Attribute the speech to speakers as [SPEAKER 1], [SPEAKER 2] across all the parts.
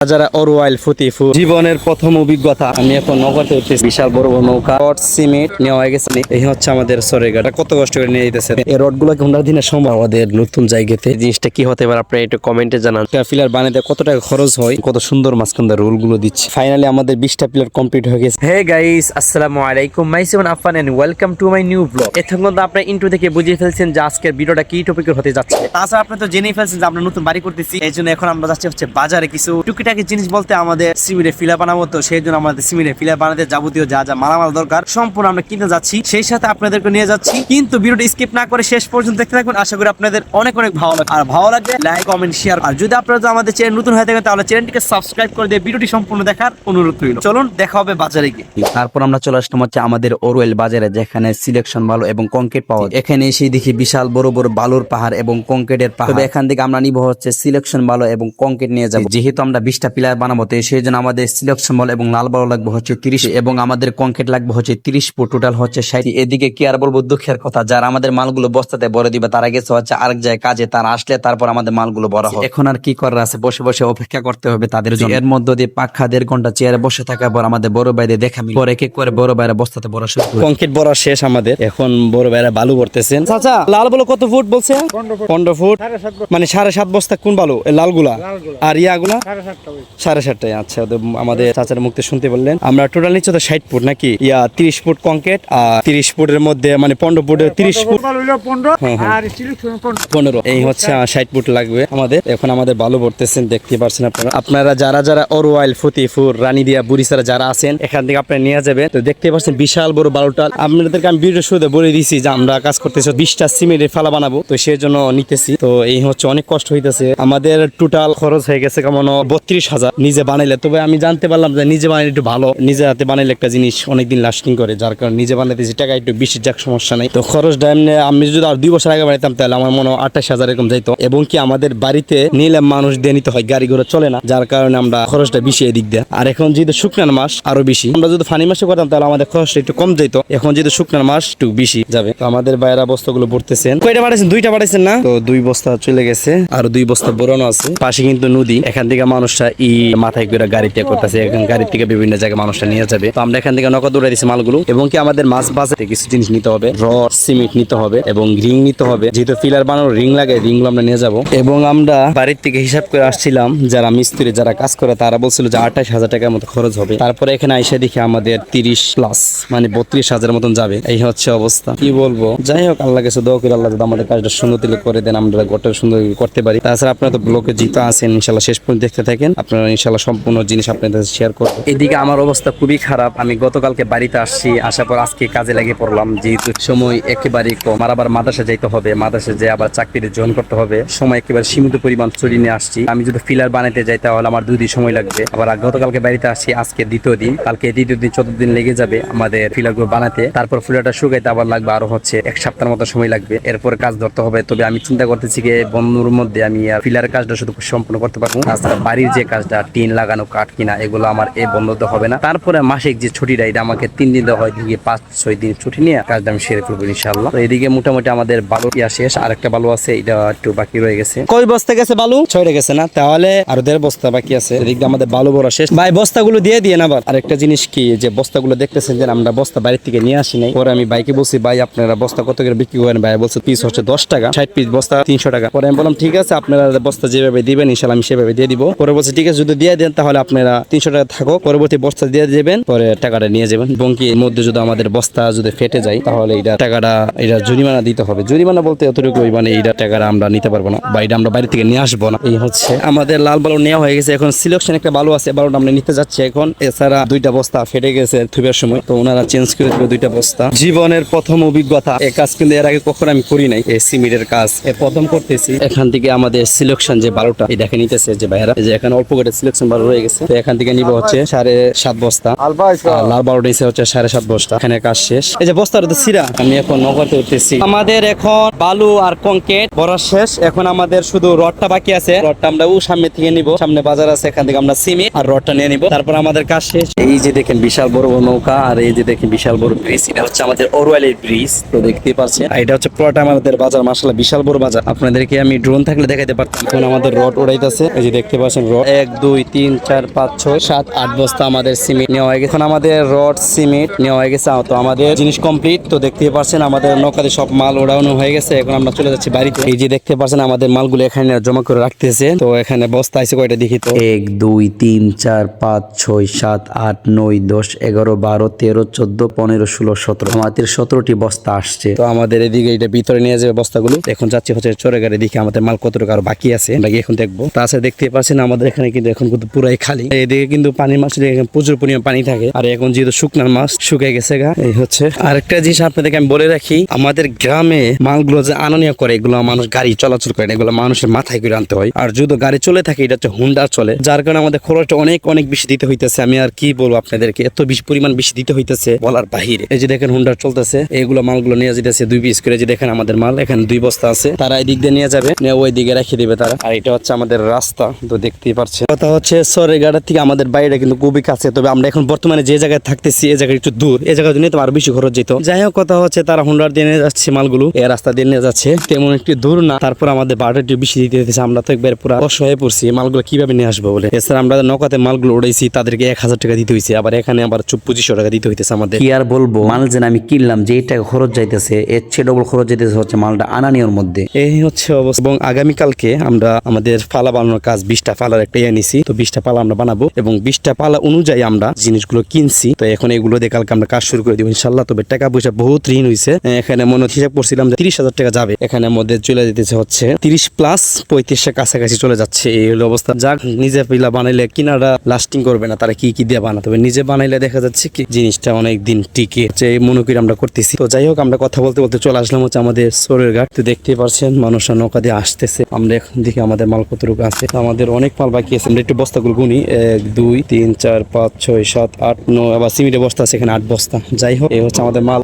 [SPEAKER 1] যারা অরওয়াইল ফতিফু জীবনের প্রথম অভিজ্ঞতা। আমি এখন নৌকাতে উঠতেছি, বিশাল বড় বড় নৌকা, রড সিমেন্ট নেওয়া হয়ে গেছে। এই হচ্ছে আমাদের সরেগাটা, কত কষ্ট করে নিয়ে যেতেছে এই রড গুলো। কোনটা দিনের সম্ভব আমাদের নতুন জায়গাতে জিনিসটা কি হতে পারে আপনারা একটু কমেন্টে জানান। পিলার বানাতে কত টাকা খরচ হয়, কত সুন্দর মাঝখান রোল গুলো দিচ্ছে। ফাইনালি আমাদের 20টা পিলার কমপ্লিট হয়ে গেছে। হে গাইস, আসসালামু আলাইকুম, মাইসিমন আফান and welcome to my new blog. এতক্ষণ তো আপনারা ইন্ট্রো থেকে বুঝিয়ে ফেলছেন যে আজকের ভিডিওটা কি টপিকের হতে যাচ্ছে। তাছাড়া আপনি তো জেনেই ফেলছেন যে আমরা নতুন বাড়ি করতেছি, এই জন্য এখন আমরা যাচ্ছি হচ্ছে বাজারে কিছু টুকিটাকি জিনিস বলতে আমাদের সিমেন্টের ফিলা বানাবো। তো সেই জন্য আমাদের সিমেন্টের ফিলা বানাতে যাবতীয় যা যা মালামাল দরকার সম্পূর্ণ আমরা কিনতে যাচ্ছি, সেই সাথে আপনাদেরকে নিয়ে যাচ্ছি। কিন্তু ভিডিওটা স্কিপ না করে শেষ পর্যন্ত দেখতে থাকুন, আশা করি আপনাদের অনেক অনেক ভালো লাগবে। আর ভালো লাগলে লাইক কমেন্ট শেয়ার, আর যদি আপনারা আমাদের চ্যানেল নতুন হয়ে থাকেন তাহলে চ্যানেলটিকে সাবস্ক্রাইব করে দিয়ে ভিডিওটি সম্পূর্ণ দেখার অনুরোধ রইল। চলুন দেখা হবে বাজারে গিয়ে। তারপর আমরা চলে আসলাম হচ্ছে আমাদের অরওয়েল বাজারে, যেখানে সিলেকশন ভালো এবং কংক্রিট পাওয়া যায়। এখানে এসে দেখি বিশাল বড় বড় বালুর পাহাড় এবং কংক্রিটের পাহাড়। তবে এখান থেকে আমরা নিব হচ্ছে সিলেকশন ভালো এবং কংক্রিট নিয়ে যাবো, যেহেতু আমরা 20টা পিলার বানাবো। তো সেই জন্য আমাদের সিলেকশন ভালো এবং লাল বালু লাগবে হচ্ছে 30 এবং আমাদের কংক্রিট লাগবে হচ্ছে 30 ফুট, টোটাল হচ্ছে 60। এদিকে কি আর বলবো, দুঃখের কথা, যারা আমাদের মালগুলো বস্তাতে ভরে দিবে তারা গেছে হচ্ছে আরেক জায়গায় কাজে। তারা আসলে তারপর আমাদের মালগুলো ভরা হবে। এখন আর কি করার আছে, বসে বসে অপেক্ষা করতে হবে তাদের জন্য। এর মধ্যে দিয়ে পাখা 1.5 ঘন্টা চেয়ারে বসে থাকার পর আমাদের বড় ভাইদের দেখা মিলে পরে এক করে বড় ভাইরা বস্তাতে ভরা শুরু করে। কংক্রিট ভরা শেষ আমাদের, এখন বড় ভাইরা বালু ভরতেছেন। চাচা, লাল বালু কত ফুট বলছে? 15 ফুট, মানে 7.5 বস্তা। কোন বালু? লালগুলা। আর ইয়াগুলা 7.5। আচ্ছা, তো আমাদের চাচার মুখে শুনতে বললেন। আমরা টোটাল নিচ্ছে তো 60 ফুট নাকি, 30 ফুট কংক্রিট আর 30 ফুটের মধ্যে মানে 15 ফুটের 30 ফুট 15। এই হচ্ছে 60 ফুট লাগবে আমাদের। এখন আমাদের বালু ভরতেছেন, দেখতে পাচ্ছেন আপনারা। আপনারা যারা যারা অরওয়াইল ফতিফুর রানীদিয়া বুড়িসারা যারা আছেন, এখান থেকে আপনারা নিয়ে যাবেন। তো দেখতে পাচ্ছেন বিশাল বড় বালুটা। আপনাদেরকে আমি ভিডিও শুরুতে বলে দিয়েছি যে আমরা কাজ করতেছি 20টা সিমেন্টের ফালা বানাবো, তো সেই জন্য নিতেছি। তো এই হচ্ছে অনেক কষ্ট হইতেছে আমাদের। টোটাল খরচ হয়ে গেছে কেমন 32,000 নিজে বানাইলে। তবে আমি জানতে পারলাম যে নিজে বানাইলে একটু ভালো, নিজে হাতে বানাইলে একটা জিনিস অনেকদিন লাস্টিং করে, যার কারণে নিজে বানাইতেছি। টাকা একটু বেশি যাক, সমস্যা নাই। তো খরচটা এমনি আমি যদি আর 2 বছর আগে বানাইতাম তাহলে আমার মনে হয় 28,000 এরকম যাইতো। এবং কি আমাদের বাড়িতে নিলে মানুষ দিয়ে নিতে হয়, গাড়ি ঘোড়া চলে না, যার কারণে আমরা খরচটা বেশি এদিক দেয়। আর এখন যেহেতু শুকনার মাস আরো বেশি, আমরা যদি ফানি মাসে করতাম তাহলে আমাদের খরচটা একটু কম যেত। এখন যেহেতু শুকনার মাস একটু বেশি যাবে। তো আমাদের বাইরা বস্তাগুলো ভরতেছেন। কয়টা বাড়াইছেন? 2টা বাড়াইছেন না? তো 2 বস্তা চলে গেছে, আর 2 বস্তা বরানো আছে। পাশে কিন্তু নদী, এখান থেকে মানুষরা মাথায় করে গাড়িতে করতেছে। এখন গাড়ি থেকে বিভিন্ন জায়গায় মানুষরা নিয়ে যাবে। তো আমরা এখান থেকে নগদ উড়াই দিচ্ছি মালগুলো। এবং কি আমাদের মাছ বাজারে কিছু জিনিস নিতে হবে, রড সিমেন্ট নিতে হবে এবং রিং নিতে হবে। যেহেতু পিলার বানানোর রিং লাগে, রিং গুলো আমরা নিয়ে যাবো। এবং আমরা বাড়ির থেকে হিসাব করে আসছিলাম, যারা মিস্ত্রি যারা কাজ করে তারা বলছিল যে 28,000 টাকার মতো খরচ হবে। তারপরে এখানে আইসা দেখি আমাদের 30 প্লাস মানে 32,000 মতন যাবে। এই হচ্ছে অবস্থা, কি বলবো। যাই হোক, আল্লাহ কাছে দোয়া করে আল্লাহ যদি আমাদের কাজটা সুন্দর দিলে করে দেন, আমরা গোটা সুন্দর করতে পারি। তাছাড়া আপনারা তো ব্লগে জিতা আছেন, ইনশাল্লাহ শেষ পর্যন্ত দেখতে থাকেন। আপনারা ইনশাল্লাহ সম্পূর্ণ জিনিস আপনাদের শেয়ার করবো। এদিকে আমার অবস্থা খুবই খারাপ। আমি গতকালকে বাড়িতে আসছি, আসার পর আজকে কাজে লেগে পড়লাম, যেহেতু সময় একেবারেই কম। আর আবার মাদ্রাসা যাইতে হবে, মাদ্রাসা যে আবার চাকরিতে জয়েন করতে হবে, সময় একেবারে সীমিত পরিমাণ চুরি নিয়ে আসছি। আমি যদি ফিলার বানাইতে যাই তাহলে আমার 2 দিন সময় লাগবে। আবার গতকালকে বাড়িতে আসছি, আজকে 2য় দিন, কালকে 3য় দিন, 4th দিন লেগে যাবে আমাদের ফিলার গুলো বানাতে। তারপর ফিলারটা শুকাইতে আবার লাগবে আরো হচ্ছে 1 সপ্তাহের মতো সময় লাগবে। এরপর কাজ ধরতে হবে। তবে আমি চিন্তা করতেছি যে বন্ধুর মধ্যে আমি ফিলারের কাজটা শুধু সম্পূর্ণ করতে পারবো। তাছাড়া বাড়ির যে কাজটা, টিন লাগানো, কাঠ কিনা, এগুলো আমার এই বন্ধতে হবে না। তারপরে মাসিক যে ছুটিটা, এটা আমাকে 3 দিন দেওয়া হয়, দিকে 5-6 দিন ছুটি নিয়ে কাজটা আমি সেরে ফেলবো ইনশাআল্লাহ। তো এদিকে মোটামুটি আমাদের বালু শেষ, আর একটা বালু আছে, এটা একটু বাকি রয়ে গেছে। কয় বস্তা গেছে বালু? 6 গেছে না, তাহলে আরো 1.5 বস্তা বাকি আছে। এদিকে আমাদের বালু ভরা শেষ। ভাই বস্তাগুলো দিয়ে দিয়েন। আবার আরেকটা জিনিস কি, যে বস্তাগুলো দেখতেছেন যে আমরা বস্তা বাড়ির থেকে নিয়ে আসি নাই। পরে আমি বাইকে বলছি, ভাই আপনারা বস্তা কত করে বিক্রি করেন? ভাই বলছে পিস হচ্ছে 10 টাকা, 60 পিস বস্তা 300 টাকা। পরে আমি বললাম ঠিক আছে, আপনারা বস্তা যেভাবে দিবেন ইনশাআল্লাহ আমি সেভাবে দিয়ে দিব। পরে বলছে ঠিক আছে, যদি দিয়ে দেন তাহলে আপনারা 300 টাকা থাকো, পরবর্তী বস্তা দিয়ে দেবেন, পরে টাকাটা নিয়ে যাবেন। এবং কি এর মধ্যে যদি আমাদের বস্তা যদি ফেটে যায় তাহলে এটা টাকাটা এটা জরিমানা দিতে হবে। জরিমানা বলতে এতটুকু, মানে এইটা টাকাটা আমরা নিতে পারবো না, বা এটা আমরা বাড়ি থেকে নিয়ে আসবো না। এই হচ্ছে আমাদের লাল বালু নেওয়া হয়ে গেছে। এখন সিলেকশন একটা বালু আছে, বালুটা আমরা নিতে যাচ্ছি এখন। এছাড়া 2টা বস্তা ফেটে গেছে থুবের সময়, তো ওনারা চেঞ্জ করে দেবে 2টা বস্তা। জীবনের প্রথম অভিজ্ঞতা, এই কাজ কিন্তু এর আগে কখনো আমি করি নাই, এই সিমেন্টের কাজ প্রথম করতেছি। এখান থেকে আমাদের সিলেকশন যে বালুটা এই দেখে নিতেছে যে ভাইরা, যে এখানে অল্প করে সিলেকশন বালু রয়ে গেছে। তো এখান থেকে নিব হচ্ছে 7.5 বস্তা, লাল বালু নিচে হচ্ছে 7.5 বস্তা। এখানে কাজ শেষ। এই যে বস্তার তো সিরা, আমি এখন নগরতে উঠতেছি। আমাদের এখন বালু আর কংক্রিট ভরা শেষ। এখন আমাদের শুধু রডটা বাকি আছে, রডটা আমরা সামনে থেকে নিব, সামনে বাজার আছে, এখান থেকে আমরা সিমেন্ট আর রডটা নিয়ে নিব। তারপর আমাদের কাজ শেষ। এই যে দেখেন বিশাল বড় বড় নৌকা, আর এই যে দেখেন বিশাল বড় ব্রিজ, এটা হচ্ছে আমাদের অরওয়াইলের ব্রিজ। তো দেখতেই পাচ্ছেন, এটা হচ্ছে পুরোটা আমাদের বাজার। মাশাআল্লাহ বিশাল বড় বাজার, আপনাদেরকে আমি ড্রোন থাকলে দেখাইতে পারতাম। এখন আমাদের রড উড়াইতেছে, এই যে দেখতে পাচ্ছেন রড 1 2 3 4 5 6 7 8 বস্তা আমাদের সিমেন্ট নেওয়া হয়ে গেছে। এখন আমাদের রড সিমেন্ট নেওয়া হয়ে গেছে। তো আমাদের জিনিস কমপ্লিট। তো দেখতে পাচ্ছেন আমাদের নৌকাতে সব মাল ওড়ানো হয়ে গেছে। এখন আমরা চলে যাচ্ছি বাড়িতে। এই যে দেখতে পাচ্ছেন আমাদের মালগুলো এখানে জমা করে রাখতেছে। তো এখানে বস্তা আছে কয়টা দেখি তো 1 2 3 4 5 6 7 8 9 10 11 12 13 14 15 16 17 আমাদের 17টি বস্তা আসছে। তো আমাদের এদিকে এটা ভিতরে নিয়ে যাবে বস্তাগুলো। এখন যাচ্ছি হচ্ছে চরে গাড়ি দেখি আমাদের মাল কতটুকু আর বাকি আছে আমরা এখন দেখবো। তাছাড়া দেখতে পাচ্ছেন আমাদের এখানে কিন্তু এখন কিন্তু পুরাই খালি। এদিকে কিন্তু পানির মাছের প্রচুর পরিমাণ পানি থাকে। আর এখন যেহেতু শুকনার মাছ শুকিয়ে গেছে গা এই হচ্ছে। আরেকটা জিনিস আপনাদেরকে আমি বলে রাখি, আমাদের গ্রামে মালগুলো যে আননীয় করে এগুলো মানুষ গাড়ি চলাচল করে না, এগুলো মানুষের মাথায় করে আনতে হয়। আর যদি গাড়ি চলে থাকে এটা হচ্ছে হুন্ডা চলে, যার কারণে আমাদের খরচটা অনেক অনেক বেশি দিতে হইতেছে। আমি আর কি বলবো আপনাদেরকে, এত বেশি পরিমাণ বেশি দিতে হইতেছে বলার বাহিরে। এই যে দেখেন হুন্ডা চলতেছে, এগুলো মালগুলো নিয়ে যেতেছে 2 পিস করে। যে দেখেন আমাদের মাল এখানে 2 বস্তা আছে, তারা এই দিক দিয়ে নিয়ে যাবে, নিয়ে ওই দিকে রেখে দিবে তারা। আর এটা হচ্ছে আমাদের রাস্তা, তো দেখতেই পাচ্ছেন। কথা হচ্ছে সরেগাড়া থেকে আমাদের বাইরে কিন্তু খুবই কাছে, তবে আমরা এখন বর্তমানে যে জায়গায় থাকতেছি এই জায়গায় একটু দূর, এই জায়গায় নিয়ে তো আরো বেশি খরচ যেত। যাই হোক, কথা হচ্ছে তারা হুন্ডার দিয়ে নিয়ে যাচ্ছে মালগুলো, এই রাস্তা দিয়ে নিয়ে যাচ্ছে, তেমন একটু দূর না। তারপর আমাদের ভাড়া একটু বেশি দিতে হইতেছে। আমরা তো একবার পুরো অসহায় পড়ছি মালগুলো কিভাবে নিয়ে আসবো বলে। এছাড়া আমরা নৌকাতে মালগুলো উড়াইছি, তাদেরকে 1000 টাকা দিতে হয়েছে, আবার এখানে আবার 2500 টাকা দিতে হইতেছে আমাদের।
[SPEAKER 2] কি আর বলবো, মাল যেন আমি কিনলাম যে টাকা খরচ যাইতেছে এর চেয়ে ডবল খরচ যাইতেছে হচ্ছে মালটা আনানিওর মধ্যে।
[SPEAKER 1] এই হচ্ছে অবস্থা। এবং আগামীকালকে আমরা আমাদের পালা বানানোর কাজ 20টা পালার একটা ইয়ে নিছি। তো 20টা পালা আমরা বানাবো এবং 20টা পালা অনুযায়ী আমরা জিনিসগুলো কিনছি। তো এখন এগুলো দিয়ে কালকে আমরা কাজ শুরু করে দিব ইনশাল্লাহ। তবে টাকা পয়সা বহুত ঋণ হয়েছে। এখানে মনে হিসাব করছিলাম যে 30,000 টাকা যাবে, এখানে মধ্যে চলে যেতেছে হচ্ছে 30 প্লাস 35 কাছাকাছি চলে যাচ্ছে। এই হলো অবস্থা। যাক, নিজে পিলা বানাইলে কিনারা লাস্টিং করবে না, তারা কি কি দিয়ে বানাতে হবে, নিজে বানাইলে দেখা যাচ্ছে কি জিনিসটা অনেক দিন টিকে, যে মনে করি আমরা করতেছি। তো যাই হোক, আমরা কথা বলতে বলতে চলে আসলাম হচ্ছে আমাদের সরের ঘাট। তো দেখতেই পাচ্ছেন মানুষরা নৌকা দিয়ে আসতেছে। আমরা এখন দেখি আমাদের মাল কতটুকু আছে। আমাদের অনেক মাল বাকি আছে। আমরা একটু বস্তাগুলো গুনি, 1 2 3 4 5 6 7 8 9, আবার সিমেন্টের বস্তা আছে এখানে 8 বস্তা। যাই হোক, এই হচ্ছে আমাদের মাল।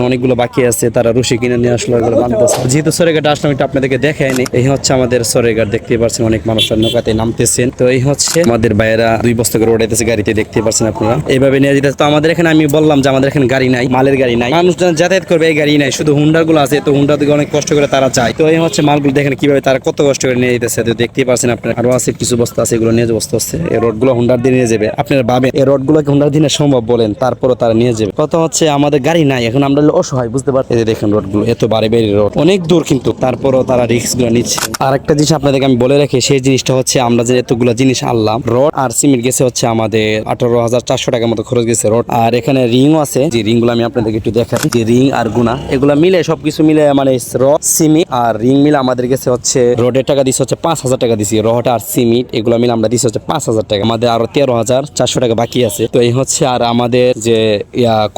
[SPEAKER 1] অনেকগুলো বাকি আছে, তারা রশি কিনে নিয়ে আসলো, এগুলো বানতেছে। যেহেতু সরের ঘাট আসলাম, এটা আপনাদেরকে দেখায়নি। এই হচ্ছে আমাদের সরের ঘাট, দেখতে পাচ্ছেন অনেক মানুষরা নৌকাতে নামতেছেন। তো এই হচ্ছে আমাদের ভাইয়েরা 2 বস্তা করে উঠাইতেছে গাড়িতে, দেখতে পাচ্ছেন আপনারা। এইভাবে নিয়ে যেতে। তো আমাদের এখানে আমি বললাম যে আমাদের এখানে গাড়ি নাই, মালের গাড়ি নাই, মানুষজন যাতায়াত করবে এই গাড়ি নাই, শুধু হুন্ডা গুলো আছে। তো হুন্ডা থেকে অনেক কষ্ট করে তারা যায়। তো এই হচ্ছে মালগুলো দেখেন কিভাবে তারা কত কষ্ট করে নিয়ে যেতেছে। তো দেখতেই পাচ্ছেন আপনারা। আরো আছে কিছু বস্তা আছে, এগুলো নিয়ে যে বস্তা আছে, এই রোড গুলো হুন্ডার দিয়ে নিয়ে যাবে। আপনারা ভাবেন এই রোড গুলোকে হুন্ডার দিনে সম্ভব বলেন, তারপরও তারা নিয়ে যাবে। কথা হচ্ছে আমাদের গাড়ি নাই, এখন আমরা অসহায়, বুঝতে পারছেন। এই যে দেখেন রোড গুলো এত বাড়ি বাড়ি রোড, অনেক দূর, কিন্তু তারপরও তারা রিস্ক গুলো নিচ্ছে। আর একটা জিনিস আপনাদেরকে আমি বলে রাখি, সেই জিনিসটা হচ্ছে আমরা যে এতগুলো জিনিস আনলাম, রড আর সিমেন্ট গেছে হচ্ছে আমাদের 18,400 টাকার মতো খরচ গেছে রড। আর এখানে রিংও আছে, যে রিং গুলো আমি আপনাদেরকে একটু দেখাই। যে রিং আর গুনা এগুলা মিলে সবকিছু মিলে মানে রড সিমেন্ট আর রিং মিলে আমাদের গেছে হচ্ছে, রডের টাকা দিচ্ছে হচ্ছে 5,000 টাকা দিছি, রড আর সিমেন্ট এগুলো মিলে আমরা দিচ্ছি হচ্ছে 5,000 টাকা। আমাদের আরো 13,400 টাকা বাকি আছে। তো এই হচ্ছে। আর আমাদের যে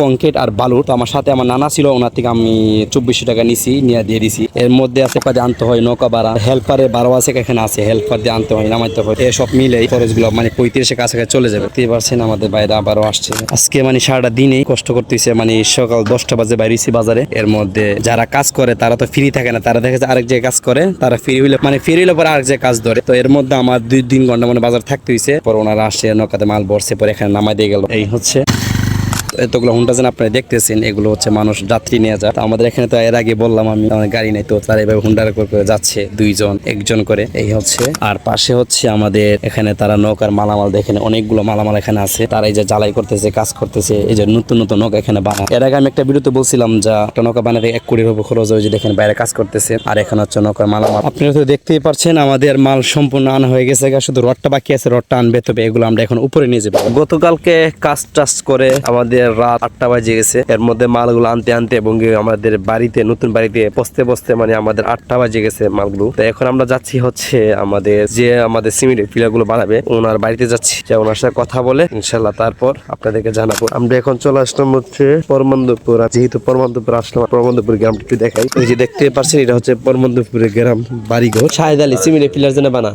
[SPEAKER 1] কংক্রিট আর বালু, তো আমার সাথে আমার নানা ছিল, ওনার থেকে আমি 2400 টাকা নিছি, নিয়ে দিয়ে দিছি। এর মধ্যে আছে কাজে আনতে হয় নৌকা ভাড়া, হেল্পারে 12 আছে, এখানে আছে হেল্পার দিয়ে আনতে হয়, নামাইতে হয়। এসব মিলে খরচগুলো মানে 35 কাছাকাছি চলে যাবে। দেখতে পাচ্ছেন আমাদের বাইরে আবারও আসছে আজকে, মানে সারাটা দিনেই কষ্ট করতেছে। মানে সকাল 10টা বাজে বাইরেছি বাজারে। এর মধ্যে যারা কাজ করে তারা তো ফ্রি থাকে না, তারা দেখা যায় আরেক জায়গায় কাজ করে, তারা ফ্রি হইলে মানে ফ্রি হইলে পরে আরেক জায়গায় কাজ ধরে। তো এর মধ্যে আমার 2-3 ঘন্টা মানে বাজার থাকতে হয়েছে। পর ওনারা আসে, নৌকাতে মাল ভরছে, পরে এখানে নামাই দিয়ে গেল। এই হচ্ছে এতগুলো হুন্ডা যেন আপনারা দেখতেছেন, এগুলো হচ্ছে মানুষ যাত্রী নিয়ে যায়। আমাদের এখানে তো এর আগে বললাম আমি, আমার গাড়ি নেই, তো তারা এভাবে হুন্ডার করে যাচ্ছে, 2 জন 1 জন করে। এই হচ্ছে। আর পাশে হচ্ছে আমাদের এখানে তারা নৌকার মালামাল দেখেন, অনেকগুলো মালামাল এখানে আছে, তারা এই যে জ্বালাই করতেছে, কাজ করতেছে, এই যে নতুন নতুন নৌকা এখানে বানায়। এর আগে আমি একটা ভিডিওতে বলছিলাম যে একটা নৌকা বানাতে 1 কোটির উপর খরচ হয়, যে দেখেন বাইরে কাজ করতেছে। আর এখানে হচ্ছে নৌকার মালামাল, আপনারা তো দেখতেই পাচ্ছেন। আমাদের মাল সম্পূর্ণ আনা হয়ে গেছে, শুধু রডটা বাকি আছে, রডটা আনবে। তবে এগুলো আমরা এখন উপরে নিয়ে যাবো। গতকালকে কাজ টাজ করে আমাদের রাত 8টা বাজে গেছে। এর মধ্যে মালগুলো আনতে আনতে এবং আমাদের বাড়িতে, নতুন বাড়িতে বসতে বসতে মানে আমাদের 8টা বাজে গেছে মালগুলো। তো এখন আমরা যাচ্ছি হচ্ছে আমাদের সিমেন্টের পিলারগুলো বানাবে, ওনার বাড়িতে যাচ্ছি, যে ওনার সাথে কথা বলে ইনশাল্লাহ তারপর আপনাদেরকে জানাবো। আমরা এখন চলে আসলাম হচ্ছে পরমানন্দপুর। যেহেতু পরমানন্দপুর আসলাম, পরমানন্দপুর গ্রামটা একটু দেখাই। এই যে দেখতে পাচ্ছেন, এটা হচ্ছে পরমানন্দপুরের গ্রাম, বাড়িঘর। শাহেদ আলী সিমেন্টের পিলার যেন বানা।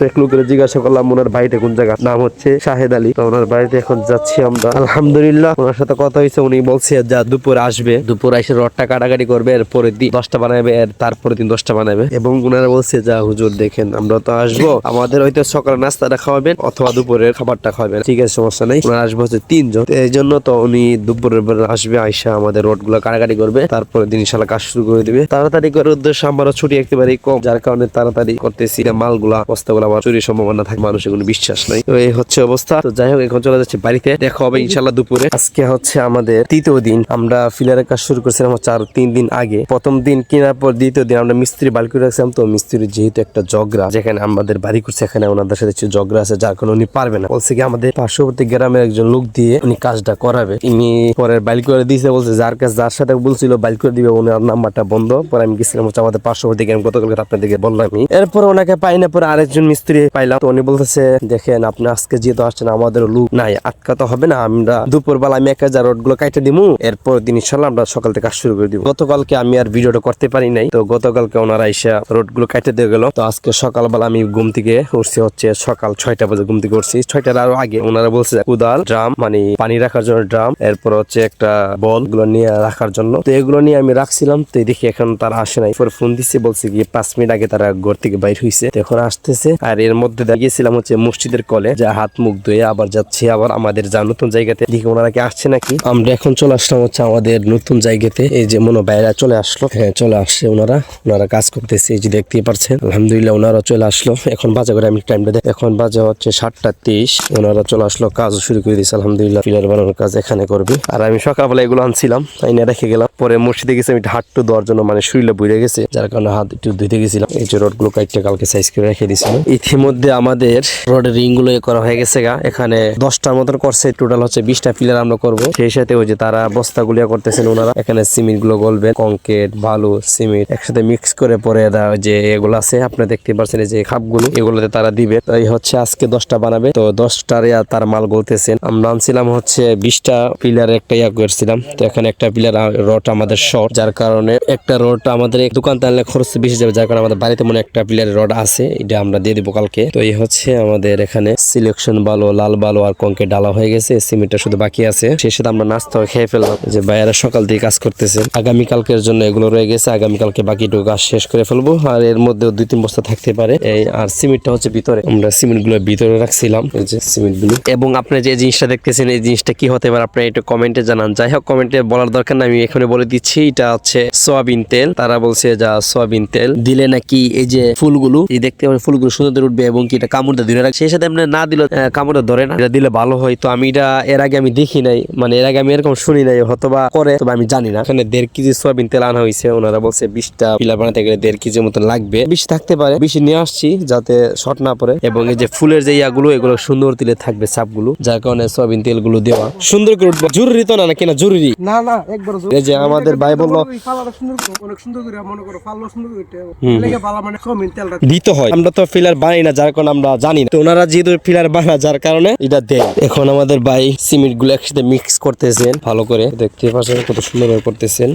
[SPEAKER 1] এক লোকের জিজ্ঞাসা করলাম ওনার বাড়িটা কোন জায়গা, নাম হচ্ছে শাহেদ আলী। তো ওনার বাড়িতে এখন যাচ্ছি। যাচ্ছি আমরা। আলহামদুলিল্লাহ ওনার সাথে কথা হয়েছে, উনি বলছে যা দুপুর আসবে, দুপুর এসে রডটা কাটাকাটি করবে, এর পরের দিন 10টা বানাবে, এর তারপরের দিন 10টা বানাবে। এবং ওনারা বলছে যা হুজুর দেখেন আমরা তো আসবো, আমাদের হয়তো সকালে নাস্তাটা খাওয়াবেন অথবা দুপুরের খাবারটা খাওয়াবেন, ঠিক আছে সমস্যা নেই। ওনারা আসবে হচ্ছে 3 জন, এই জন্য তো উনি দুপুরের বেলা আসবে, আইসা আমাদের রড গুলো কাটাকাটি করবে, তারপরে দিন ইনশাল্লাহ কাজ শুরু করে দিবে। তাড়াতাড়ি করার উদ্দেশ্যে আমারও ছুটি একেবারেই কম, যার কারণে তাড়াতাড়ি করতেছি। মালগুলা বস্তাগুলো আবার চুরির সম্ভাবনা থাকে, মানুষের কোনো বিশ্বাস নাই। তো এই হচ্ছে অবস্থা। তো যাই হোক এখন চলে যাচ্ছে বাড়িতে, দেখা হবে ইনশাল্লাহ দুপুরে। আজকে হচ্ছে আমাদের 3য় দিন, আমরা ফিলারের কাজ শুরু করছিলাম হচ্ছে আরো 3 দিন আগে। প্রথম দিন কেনার পর 2য় দিন আমরা মিস্ত্রি বালকি রাখছিলাম। তো মিস্ত্রি যেহেতু একটা জগরা, যেখানে আমাদের বাড়ি করছে এখানে ওনাদের সাথে কিছু জগরা আছে, যার কারণে উনি পারবে না, বলছে কি আমাদের পার্শ্ববর্তী গ্রামের একজন লোক দিয়ে উনি কাজটা করাবে। উনি পরে বাইল করে দিয়েছে, বলছে যার কাছে যার সাথে বলছিল বাইল করে দিবে ওনার নাম্বারটা বন্ধ। পরে আমি গেছিলাম হচ্ছে আমাদের পার্শ্ববর্তী গ্রাম, গতকালকে আপনাদেরকে বললাম। এরপর ওনাকে পাই না, পরে আরেকজন মিস্ত্রি পাইলাম। তো উনি বলতেছে দেখেন আপনি আজকে যেহেতু আসছেন আমাদের লোক নাই, আটকাতে হবে না, আমরা দুপুর বেলা আমি 1000 রড গুলো কাটে দিবো, এরপর দিন ইনশাল্লাহ আমরা সকাল থেকে কাজ শুরু করে দিব। গতকালকে আমি আর ভিডিওটা করতে পারি নাই, তো গতকালকে ওনারা এসে রড গুলো কাটে দিয়ে গেল। তো আজকে সকালবেলা আমি ঘুম থেকে উঠছি হচ্ছে সকাল 6টা বাজে, ঘুম থেকে উঠছি 6টার আরো আগে। ওনারা বলছে কুদাল, ড্রাম মানে পানি রাখার জন্য ড্রাম, এরপর হচ্ছে একটা বল গুলো নিয়ে রাখার জন্য। তো এগুলো নিয়ে আমি রাখছিলাম, তো দেখি এখন তারা আসে নাই। পরে ফোন দিচ্ছে, বলছে কি 5 মিনিট আগে তারা ঘর থেকে বাইর হয়েছে, এখন আসতেছে। আর এর মধ্যে গিয়েছিলাম হচ্ছে মসজিদের কলে, যা হাত মুখ ধুয়ে আবার যাচ্ছি আবার আমাদের যা নতুন জায়গাতে, দেখি ওনারা কি আসছে নাকি। আমরা এখন চলে আসলাম হচ্ছে আমাদের নতুন জায়গাতে। এই যে মনো বাইরা চলে আসলো, হ্যাঁ চলে আসছে ওনারা কাজ করতেছে, এই যে দেখতেই পারছেন। আলহামদুলিল্লাহ ওনারা চলে আসলো। এখন বাজে করে আমি টাইমটা দেখ, এখন বাজে হচ্ছে 7:30। ওনারা চলে আসলো, কাজ শুরু করে দিয়েছে আলহামদুলিল্লাহ। পিলার বানানোর কাজ এখানে করবে। আর আমি সকালবেলা এগুলো আনছিলাম, আইনে রেখে গেলাম। পরে মসজিদে গেছি আমি হাতটু দেওয়ার জন্য, মানে শরীরে বুড়ে গেছে, যার কারণে হাত একটু ধুইতে গেছিলাম। এই যে রড গুলো কাটতে কালকে সাইজ করে রেখে দিয়েছিল। ইতিমধ্যে আমাদের রডের রিং গুলো করা হয়ে গেছে গা, এখানে 10টার মতন করছে, টোটাল হচ্ছে 20টা পিলার আমরা করবো। সেই সাথে ওই যে তারা বস্তা গুলিয়া করতেছেন ওনারা, এখানে সিমেন্ট গুলো গলবেন, কংক্রিট বালু সিমেন্ট একসাথে মিক্স করে পরে যে এগুলো আছে আপনারা দেখতে পাচ্ছেন, এই যে খাপগুলো এগুলোতে তারা দিবে। তো এই হচ্ছে আজকে 10টা বানাবে, তো 10টার তার মাল গলতেছেন। আমরা আনছিলাম হচ্ছে 20টা পিলার একটা করছিলাম। তো এখানে একটা পিলার রড আমাদের শর্ট, যার কারণে একটা রড আমাদের দোকান আনলে খরচ বেশি যাবে, যার কারণে আমাদের বাড়িতে মনে একটা পিলারের রড আছে, এটা আমরা দিয়ে দিব কালকে। তো এই হচ্ছে আমাদের এখানে সিলেকশন বালু, লাল বালু আর কংক্রিট ডালা হয়ে গেছে, সিমেন্টটা শুধু বাকি আছে। সেই সাথে আমরা নাস্তা খেয়ে ফেললাম, যে ভাইয়ারা সকাল থেকে কাজ করতেছে। আগামীকালকের জন্য এগুলো রয়ে গেছে, আগামীকালকে বাকিটুকু কাজ শেষ করে ফেলবো। আর এর মধ্যে 2-3 বস্তা থাকতে পারে। এই আর সিমেন্টটা হচ্ছে ভিতরে, আমরা সিমেন্ট গুলো ভিতরে রাখছিলাম, এই যে সিমেন্ট গুলো। এবং আপনি যে জিনিসটা দেখতেছেন এই জিনিসটা কি হতে পারে আপনি একটু কমেন্টে জানান। যাই হোক কমেন্টে বলার দরকার না, আমি এখানে বলে দিচ্ছি এটা হচ্ছে সয়াবিন তেল। তারা বলছে যা সয়াবিন তেল দিলে নাকি এই যে ফুলগুলো এই দেখতে পাবেন, ফুলগুলো সুন্দর উঠবে এবং কি এটা কামড়টা ধরে রাখে। সেই সাথে আপনি না দিলে কামড়টা ধরে না, এটা দিলে ভালো হয়। তো আমি এটা এর আগে আমি দেখি নাই, মানে এর আগে আমি এরকম শুনি নাই, হয়তোবা করে, তবে আমি জানি না। এখানে 1.5 কেজি সয়াবিন তেল আনা হয়েছে, ওনারা বলছে 20টা পিলার বানাতে গেলে 1.5 কেজির মতন লাগবে, বেশি থাকতে পারে, বেশি নিয়ে আসছি যাতে শর্ট না পড়ে। এবং এই যে ফুলের যে ইয়াগুলো এগুলো সুন্দর দিলে থাকবে চাপগুলো, যার কারণে সয়াবিন তেল গুলো দেওয়া সুন্দর করে উঠবে। জরুরি তো না নাকি না জরুরি
[SPEAKER 3] না না একবার
[SPEAKER 1] এই যে আমাদের ভাই বললো
[SPEAKER 3] ফালাটা সুন্দর করে, অনেক সুন্দর করে মনে করো ফাললো সুন্দর করে লেগে ফালা মানে কমিন তেলটা
[SPEAKER 1] দিতে হয়। আমরা তো ফিলার বানাই না, যার কারণে আমরা জানি না। তো ওনারা যেহেতু ফিলার বানা, যার কারণে এটা দেয়। এখন আমাদের ভাই সিমেন্ট গুলো একসাথে মিক্স করতেছেন ভালো করে, দেখতে পাচ্ছেন কত সুন্দর করতেছেন।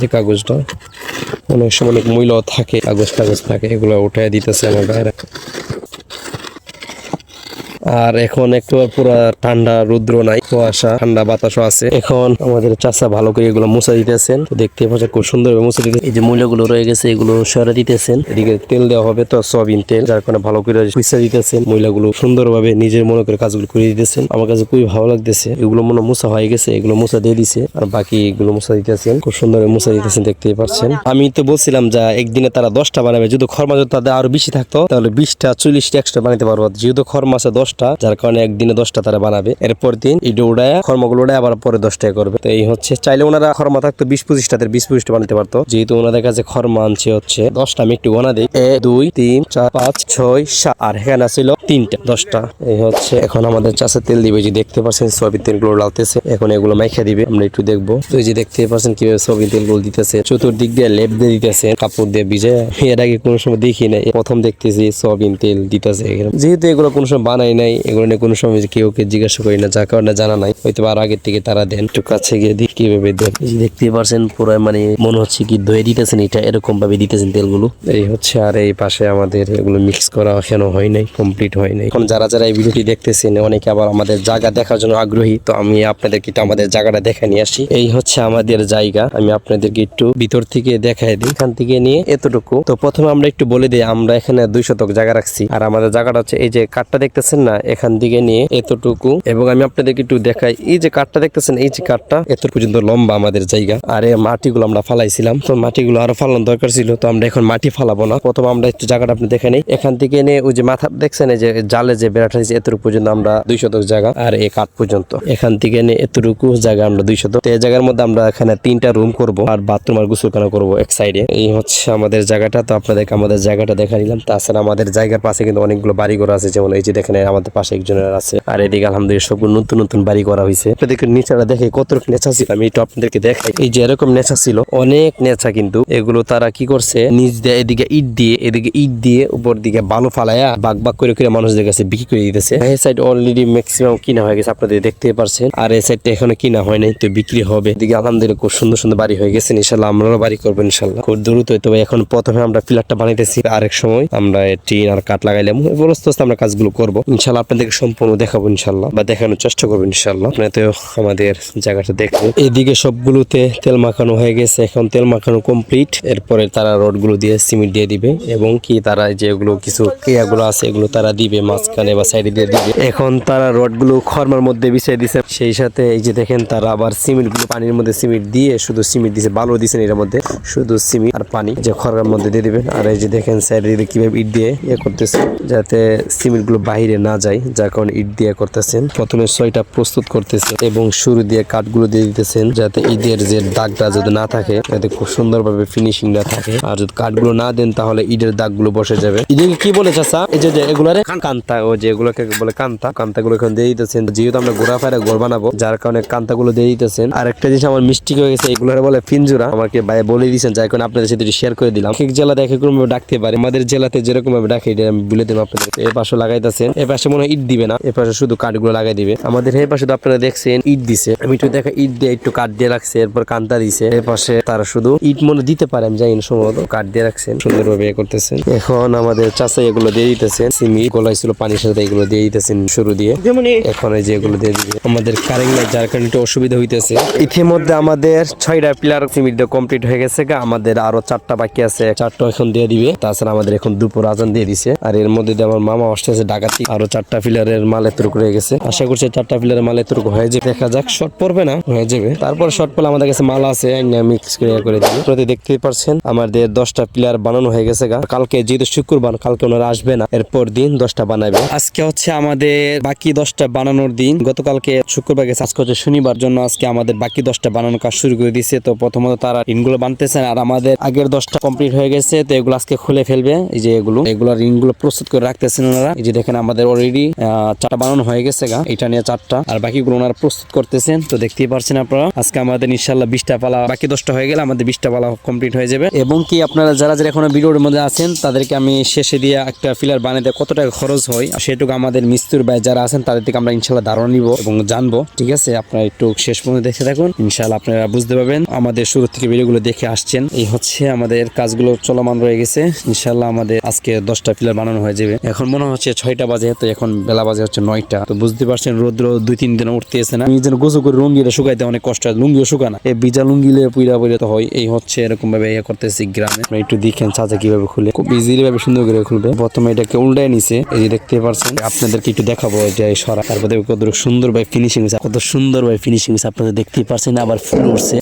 [SPEAKER 1] যে কাগজটা অনেক সময় অনেক মূল্য থাকে, কাগজ থাকে, এগুলো উঠাই দিতেছে আমার ভাইরা। আর এখন একটু পুরো ঠান্ডা, রুদ্র নাই, কুয়াশা, ঠান্ডা বাতাসও আছে। এখন আমাদের চাচা ভালো করে এগুলো মুছা দিতেছেন, তো দেখতে পাচ্ছেন খুব সুন্দর মুছা দিতেছেন। এই যে মূল্যগুলো রয়ে গেছে এগুলো সরে দিতেছেন। এদিকে তেল দেওয়া হবে তো সয়াবিন তেল, যার কারণে ভালো করে মুছা দিতেছেন। মূল্যগুলো সুন্দরভাবে নিজের মনে করে কাজগুলো করে দিতেছেন। আমার কাছে খুবই ভালো লাগতেছে। এগুলো মনে মুছা হয়ে গেছে, এগুলো মুছা দিয়ে দিছে, আর বাকি এগুলো মুছা দিতেছেন, খুব সুন্দর মুছা দিতেছেন, দেখতেই পাচ্ছেন। আমি তো বলছিলাম যে একদিনে তারা 10টা বানাবে, যদি খরমা যদি তাদের আরো বেশি থাকতো তাহলে 20টা 40টা এক্সট্রা বানাতে পারবো। যেহেতু খরমা আছে 10টা, যার কারণে একদিনে 10টা তারা বানাবে। এরপর দিন ইডো উড়ায় খরমাগুলো উড়ায় আবার পরে 10টায় করবে। তো এই হচ্ছে, চাইলে ওনারা খরমা থাকতো 20-25টা 20-25টা বানাতে পারতো, যেহেতু ওনাদের কাছে খরমা আনছে হচ্ছে 10টা। আমি একটু গোনা দিই, 1 2 3 4 5 6 7, আর এখানে ছিল 3টা 10টা। এই হচ্ছে এখন আমাদের চাষের তেল দিবে, যে দেখতে পাচ্ছেন সয়াবিন তেল গুলো লালতেছে, এখন এগুলো মাইখা দিবে, আমরা একটু দেখবো। তো এই যে দেখতে পাচ্ছেন কিভাবে সয়াবিন তেল গুলো দিতেছে, চতুর্দিক দিয়ে লেপ দিয়ে দিতেছে কাপড় দিয়ে ভিজে। এর আগে কোনো সময় দেখি নাই, প্রথম দেখতেছি সয়াবিন তেল দিতেছে। যেহেতু এগুলো কোনো সময় বানাই নাই, নাই, এগুলো নিয়ে কোনো সময় কেউকে জিজ্ঞাসা করি না, যার কারণে জানা নাই, হয়তো আর আগের থেকে তারা দেন। একটু কাছে গিয়ে দেখি কিভাবে দেন। এই যে দেখতে পারছেন পুরো মানে মনে হচ্ছে কি ধুয়ে দিতেছেন, এটা এরকম ভাবে দিতেছেন তেলগুলো। এই হচ্ছে, আর এই পাশে আমাদের এগুলো মিক্স করা এখনো হয় নাই, কমপ্লিট হয় নাই। এখন যারা যারা এই ভিডিওটি দেখতেছেন অনেকে আবার আমাদের জায়গা দেখার জন্য আগ্রহী, তো আমি আপনাদেরকে একটু আমাদের জায়গাটা দেখে নিয়ে আসি। এই হচ্ছে আমাদের জায়গা, আমি আপনাদেরকে একটু ভিতর থেকে দেখাই দিই। এখান থেকে নিয়ে এতটুকু। তো প্রথমে আমরা একটু বলে দিই, আমরা এখানে 2 শতক জায়গা রাখছি, আর আমাদের জায়গাটা হচ্ছে এই যে কাঠটা দেখতেছেন না, এখান থেকে নিয়ে এতটুকু। এবং আমি আপনাদেরকে একটু দেখাই, এই যে কাঠটা দেখতেছেন, এই যে কাঠটা এত পর্যন্ত লম্বা আমাদের জায়গা। আর এই মাটিগুলো আমরা ফালাইছিলাম, তো মাটিগুলো আরো ফালানো দরকার ছিল, তো আমরা এখন মাটি ফালাবো না। প্রথমে আমরা একটু জায়গাটা আপনি দেখে নেই, এখান থেকে নিয়ে ওই যে মাথা দেখছেন, এই যে জালে যে বেড়াটা আছে এত পর্যন্ত আমরা 2 শতক জায়গা, আর এই কাঠ পর্যন্ত এখান থেকে নিয়ে এতটুকু জায়গা আমরা 2 শতক। এই জায়গার মধ্যে আমরা এখানে 3টা রুম করব, আর বাথরুম আর গোসলখানা করব এক সাইডে। এই হচ্ছে আমাদের জায়গাটা। তো আপনাদেরকে আমাদের জায়গাটা দেখা নিলাম। তাছাড়া আমাদের জায়গার পাশে কিন্তু অনেকগুলো বাড়ি ঘর আছে, যেমন এই যে দেখেন আমাদের পাশে একজনের আছে, আর এদিকে আলহামদুলিল্লাহ সবগুলো নতুন নতুন বাড়ি করা হয়েছে। আপনাদেরকে নিচাটা দেখে কতটুকু নেচা ছিল আমি একটু আপনাদেরকে দেখাই। এই যে এরকম নেচা ছিল, অনেক নেচা, কিন্তু এগুলো তারা কি করছে, নিচ দিয়ে এদিকে ইট দিয়ে উপর দিকে বালু ফালাইয়া বাগ বাগ করে করে মানুষদের কাছে বিক্রি করে দিতেছে। এই সাইড অলরেডি ম্যাক্সিমাম কিনা হয়ে গেছে, আপনাদের দেখতে পারছেন, আর এই সাইডটা এখনো কিনা হয় নাই, তো বিক্রি হবে। এদিকে আলহামদুলিল্লাহ খুব সুন্দর সুন্দর বাড়ি হয়ে গেছে, ইনশাল্লাহ আমরাও বাড়ি করবো ইনশাল্লাহ খুব দ্রুত। তবে এখন প্রথমে আমরা পিলারটা বানাইতেছি, আরেক সময় আমরা টিন আর কাঠ লাগাইলাম, আস্তে আস্তে আমরা কাজগুলো করবো ইনশাল্লাহ। আপনাদেরকে সম্পূর্ণ দেখাবো ইনশাল্লাহ, বা দেখানোর চেষ্টা করবো ইনশাল্লাহ। আপনারা তো আমাদের জায়গাটা দেখবো। এইদিকে সবগুলোতে তেল মাখানো হয়ে গেছে, এখন তেল মাখানো কমপ্লিট। এরপরে তারা রড গুলো দিয়ে সিমেন্ট দিয়ে দিবে, এবং কি তারা যেগুলো কিছু ক্রিয়াগুলো আছে এগুলো তারা দিবে মাঝখানে বা সাইডে দিয়ে দিবে। এখন তারা রড গুলো খরমার মধ্যে বিছিয়ে দিছে, সেই সাথে এই যে দেখেন তারা আবার সিমেন্ট গুলো পানির মধ্যে সিমেন্ট দিয়ে, শুধু সিমেন্ট দিছে, বালু দিছে এর মধ্যে, শুধু সিমেন্ট আর পানি যে খরমার মধ্যে দিয়ে দিবেন। আর এই যে দেখেন সাইডে কিভাবে ইট দিয়ে করতেছে, যাতে সিমেন্ট গুলো বাহিরে না যায়, যার কারণে ইট দিয়ে করতেছেন। প্রথমে 6টা প্রস্তুত করতেছে এবং শুরু দিয়ে কাঠগুলো দিয়ে দিতেছেন, যাতে ইটের যে দাগটা যদি না থাকে, যাতে খুব সুন্দরভাবে ফিনিশিংটা থাকে। আর যদি কাঠগুলো না দেন তাহলে ইটের দাগগুলো বসে যাবে। ইটের কি বলে চাচা, এই যে এগুলারে কান্তা, ও যে এগুলোকে বলে কান্তাগুলো এখন দিয়ে দিতেছেন। যেহেতু আমরা ঘোরাফেরা ঘর বানাবো, যার কারণে কান্তাগুলো দিয়ে দিতেছেন। আর একটা জিনিস আমার মিস্টেক হয়ে গেছে, এগুলোরে বলে পিঞ্জুরা, আমাকে ভাই বলে দিয়েছেন, যার কারণে আপনাদের সাথে শেয়ার করে দিলাম। এক জেলাতে এক রকম ভাবে ডাকতে পারে, আমাদের জেলাতে যেরকম ভাবে ডাকে এটা আমি বলে দেবো আপনাদের। এই পাশে লাগাইতেছেন, এ পাশে মনে হয় ইট দিবে না, এ পাশে শুধু কাঠগুলো লাগাই দিবে। আমাদের এই পাশে তো আপনারা দেখছেন ইট দিছে, আমি একটু দেখা ইট দিয়ে একটু কাঠ দিয়ে রাখছে, এরপর কান্তা দিছে। এর পাশে তারা শুধু ইট মনে দিতে পারে, আমি জানি না, সম্ভবত কাঠ দিয়ে রাখছেন, সুন্দরভাবে করতেছেন। এখন আমাদের চাষা এগুলো দিয়ে দিতেছেন, সিমি গোলাইছিল পানির সাথে, এগুলো দিয়ে দিতেছেন শুরু দিয়ে। এখন এই যে এগুলো দিয়ে দিবে, আমাদের কারেন্ট নাই, যার কারণে একটু অসুবিধা হইতেছে। ইতিমধ্যে আমাদের 6টা পিলার সিমেন্ট দিয়ে কমপ্লিট হয়ে গেছে, আমাদের আরো 4টা বাকি আছে, 4টা এখন দিয়ে দিবে। তাছাড়া আমাদের এখন দুপুর আজান দিয়ে দিছে, আর এর মধ্যে দিয়ে আমার মামা আসতেছে ডাকাতি, আরো 4টা পিলারের মাল এতটুকু রয়ে গেছে। আশা করছি 4টা পিলারের মাল এতটুকু হয়ে যাবে, দেখা যাক, শর্ট পড়বে না, হয়ে যাবে। তারপর শর্ট পেলে আমাদের কাছে মাল আছে, মিক্স করে দিবে। প্রতি দেখতেই পারছেন আমাদের 10টা পিলার বানানো হয়ে গেছে। কালকে যেহেতু শুক্রবার, কালকে ওনারা আসবে না, এরপর দিন 10টা বানাবে। আজকে হচ্ছে আমাদের বাকি 10টা বানানোর দিন, গতকালকে শুক্রবার গেছে, আজকে হচ্ছে শনিবার, জন্য আজকে আমাদের বাকি 10টা বানানোর কাজ শুরু করে দিয়েছে। তো প্রথমত তারা রিংগুলো বানতেছেন, আর আমাদের আগের 10টা কমপ্লিট হয়ে গেছে, তো এগুলো আজকে খুলে ফেলবে। এই যে এগুলো রিংগুলো প্রস্তুত করে রাখতেছেন ওনারা। এই যে দেখেন আমাদের অলরেডি 4টা বানানো হয়ে গেছে, এটা নিয়ে 4টা, আর বাকিগুলো ওনারা প্রস্তুত করতেছেন। তো দেখতেই পারছেন আপনারা, আজকে আমাদের ইনশাআল্লাহ 20টা পালা, বাকি 10টা হয়ে গেলে আমাদের 20টা পালা কমপ্লিট হয়ে যাবে। এবং কি আপনারা যারা এখনো ভিডিওর মধ্যে আছেন, তাদেরকে আমি শেষে দিয়ে একটা পিলার বানাতে কত টাকা খরচ হয় সেটুকু আমাদের মিস্ত্রি ভাই যারা আছেন তাদের থেকে আমরা ইনশাআল্লাহ ধারণা নিব এবং জানবো। ঠিক আছে, আপনারা একটু শেষ পর্যন্ত দেখে থাকুন, ইনশাআল্লাহ আপনারা বুঝতে পারবেন। আমাদের শুরু থেকে ভিডিওগুলো দেখে আসছেন, এই হচ্ছে আমাদের কাজগুলো চলমান রয়ে গেছে। ইনশাআল্লাহ আমাদের আজকে 10টা পিলার বানানো হয়ে যাবে। এখন মনে হচ্ছে 6টা বাজে, তো এখন বেলা বাজে হচ্ছে 9টা। তো বুঝতে পারছেন রোদ্র 2-3 দিন উঠতেছে না। নিজের গোসু করে লুঙ্গিটা শুকাইতে অনেক কষ্ট হয়, লুঙ্গিও শুকানা, এই ভিজা লুঙ্গিলে পুইরা তো হয়। এই হচ্ছে এরকম ভাবে করতেছি গ্রামে। একটু দেখেন চাচা কিভাবে খুলে, খুব ইজিলি ভাবে সুন্দর করে খুলবে। প্রথমে এটাকে উল্টায় নিছে, এই যে দেখতে পারছেন, আপনাদেরকে একটু দেখাবো যে সরা, তারপরে কত সুন্দর ভাবে ফিনিশিং হয়েছে, কত সুন্দর ভাবে ফিনিশিং হয়েছে আপনারা দেখতেই পারছেন। আবার ফুল উঠছে,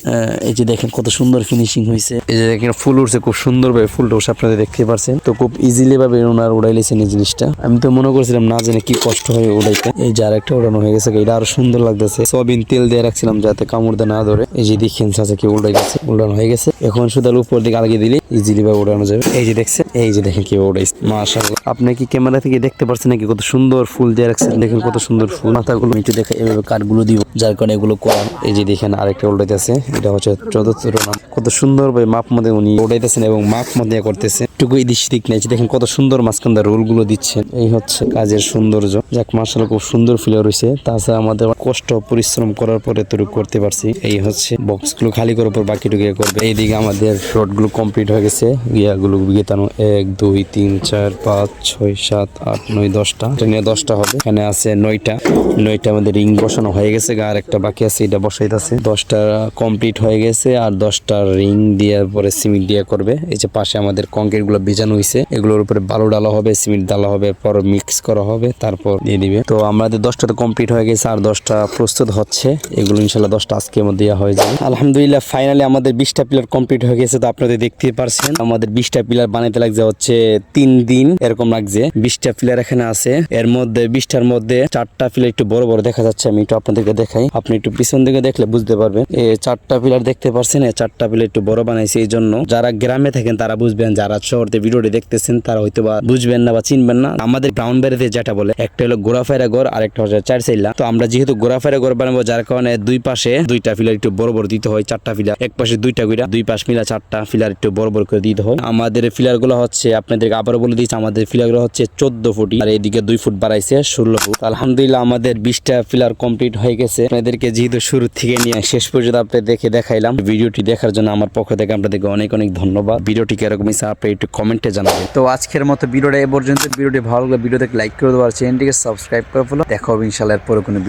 [SPEAKER 1] এই যে দেখেন কত সুন্দর ফিনিশিং হয়েছে, এই যে দেখেন ফুল উঠছে, খুব সুন্দর ভাবে ফুলটা উঠছে, আপনারা দেখতে পারছেন। তো খুব ইজিলি ভাবে ওনার উড়াইলেছেন এই জিনিসটা। আমি তো মনে করছিলাম না জানি কি কষ্ট হয় উড়াইতে। এই যে আরেকটা উড়ানো হয়ে গেছে, এটা আরো সুন্দর লাগতেছে। সয়াবিন তেল দিয়ে রাখছিলাম যাতে কামড় দিয়ে না ধরে। এই যে দেখেন চাচা কি উল্টাই গেছে, উড়ানো হয়ে গেছে। এখন শুধু উপর দিকে আগে দিলে ইজিলি ভাবে উড়ানো যাবে। এই যে দেখছেন, এই যে দেখেন কি উড়াইছে, মাশাআল্লাহ। আপনি কি ক্যামেরা থেকে দেখতে পাচ্ছেন নাকি কত সুন্দর ফুল দিয়ে রাখছেন, দেখেন কত সুন্দর ফুল। মাথাগুলো একটু দেখে এভাবে কাঠগুলো দিব, যার কারণে এগুলো করা। এই যে দেখেন আরেকটা উল্টাইতেছে, এটা হচ্ছে 14 নাম। কত সুন্দর ভাবে মাপ মধ্যে উনি উড়াইতেছেন এবং মাপ মধ্যে করতেছে, একটু দিক নেই। দেখেন কত সুন্দর মাঝখান রোল গুলো দিচ্ছেন। এই হচ্ছে কাজের সৌন্দর্য। যাক মাশাআল্লাহ খুব সুন্দর ফিলার হয়েছে। তাছাড়া আমাদের কষ্ট পরিশ্রম করার পরে তৈরি করতে পারছি। এই হচ্ছে বক্সগুলো খালি করার পর বাকিটুকু ইয়ে করবে। এইদিকে আমাদের রডগুলো কমপ্লিট হয়ে গেছে। ইয়াগুলো গেতানো 1 2 3 4 5 6 7 8 9 10টা। এটা নিয়ে 10টা হবে। এখানে আছে 9টা আমাদের রিং বসানো হয়ে গেছে। আর একটা বাকি আছে, এটা বসাইতেছে। 10টা কমপ্লিট হয়ে গেছে আর 10টা রিং দিয়ে পরে সিমেন্ট দিয়ে করবে। এই যে পাশে আমাদের কংক্রিট গুলো ভিজানো হয়েছে, এগুলোর উপরে বালু ডালা হবে, সিমেন্ট ডালা হবে, পর মিক্স করা হবে, তারপর দিয়ে দিবে। তো আমাদের 10টা তো কমপ্লিট হয়ে গেছে আর 10টা প্রস্তুত হচ্ছে। এগুলো ইনশাল্লাহ 10টা আজকের মধ্যে দেওয়া হয়ে যাবে। আলহামদুলিল্লাহ ফাইনালি আমাদের 20টা পিলার কমপ্লিট হয়ে গেছে। তো আপনাদের দেখতেই পারছেন আমাদের 20টা পিলার বানাইতে লাগছে হচ্ছে 3 দিন এরকম লাগছে। 20টা পিলার এখানে আছে, এর মধ্যে 20টার মধ্যে 4টা পিলার একটু বড় বড় দেখা যাচ্ছে। আমি একটু আপনাদেরকে দেখাই, আপনি একটু পিছন দিকে দেখলে বুঝতে পারবেন। এই 4টা পিলার দেখতে পাচ্ছেন, এই 4টা পিলার একটু বড় বানাইছে। এই জন্য যারা গ্রামে থাকেন তারা বুঝবেন, যারা শহরে ভিডিওটি দেখতেছেন তারা হয়তো বা বুঝবেন না বা চিনবেন না। আমাদের গ্রাউন্ড বাড়িতে যেটা বলে একটা হলো গোড়াফেরা ঘর আর একটা হচ্ছে 4 চাইলা। তো আমরা যেহেতু গোড়াফেরা ঘর বানাবো, যার কারণে দুই পাশে 2টা পিলার একটু বড় বড় দিতে হয়। 4টা পিলার, এক পাশে 2টা করে, দুই পাশ মিলা 4টা পিলার একটু বড় বড় করে দিতে হয়। আমাদের পিলার গুলো হচ্ছে, আপনাদেরকে আবারও বলে দিচ্ছি, আমাদের পিলার গুলো হচ্ছে 14 ফুট আর এইদিকে 2 ফুট বাড়াইছে 16 ফুট। আলহামদুলিল্লাহ আমাদের 20টা পিলার কমপ্লিট হয়ে গেছে। আপনাদেরকে যেহেতু শুরু থেকে নিয়ে শেষ পর্যন্ত আপনাদের দেখে দেখাইলাম। ভিডিওটি দেখার জন্য আমার পক্ষ থেকে আপনাদেরকে অনেক অনেক ধন্যবাদ। ভিডিওটি কিরকম হয়েছে আপনি একটু কমেন্টে জানাবেন।
[SPEAKER 2] তো আজকের মতো ভিডিওটা এ পর্যন্ত। ভিডিওটি ভালো লাগলে ভিডিওতে লাইক করে দেওয়ার, চ্যানেলটিকে সাবস্ক্রাইব করে ফেলো। দেখা হবে ইনশাআল্লাহ এর পরে কোনো ভিডিও।